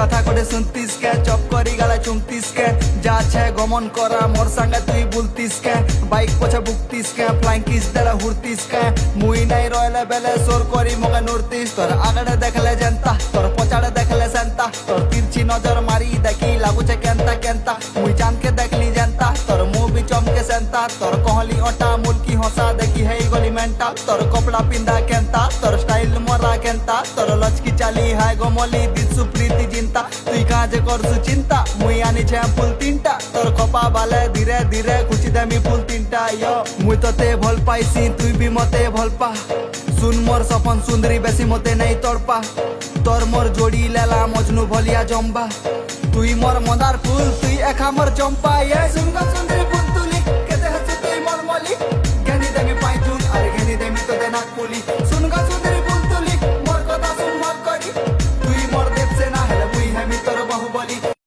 কথা করে শুনতিস কে চপ করি গালা চুমতিস কে যা আছে গমন করা মোর সঙ্গে তুই বলতিস কে বাইক পছা বুকতিস কে ফ্লাইং কিস দেলা হুড়তিস কে মুই নাই রয়লে বেলে সোর করি মগে নড়তিস তোর আগড়ে দেখলে জেনতা তোর পছাড়ে দেখলে সেন্তা তোর তিরছি নজর মারি দেখি লাগুছে কেনতা কেনতা মুই চাঁদকে দেখলি জেনতা তোর মুখ বি চমকে সেন্তা তোর কহলি অটা মুলকি হসা দেখি হেই গলি মেন্টা তোর কপড়া পিন্দা কেনতা তোর স্টাইল মরা কেনতা তোর লচকি চালি হায় গমলি দিছু প্রীতি চিন্তা তুই কাজে করছু চিন্তা মুই আনিছে ফুল তিনটা তোর কপা বালে ধীরে ধীরে খুচি দেমি ফুল তিনটা ইয়ো মুই তোতে ভাল পাইছি তুই বি মতে ভাল পা শুন মোর সপন সুন্দরী বেশি মতে নেই তড়পা তোর মোর জোড়ি লেলা মজনু ভলিয়া জম্বা তুই মোর মদার ফুল তুই একা মোর চম্পা এ সুনগা সুন্দরী ফুল তুলি কেতে হচ্ছে তুই মোর মলি গেনি দেমি পাই চুল আর গেনি দেমি তোতে নাক পুলি সুনগা সুন্দরী ফুল তুলি মোর কথা শুন মত করি তুই মোর দেবসে না হেলে মুই হেমি তোর বাহুবলি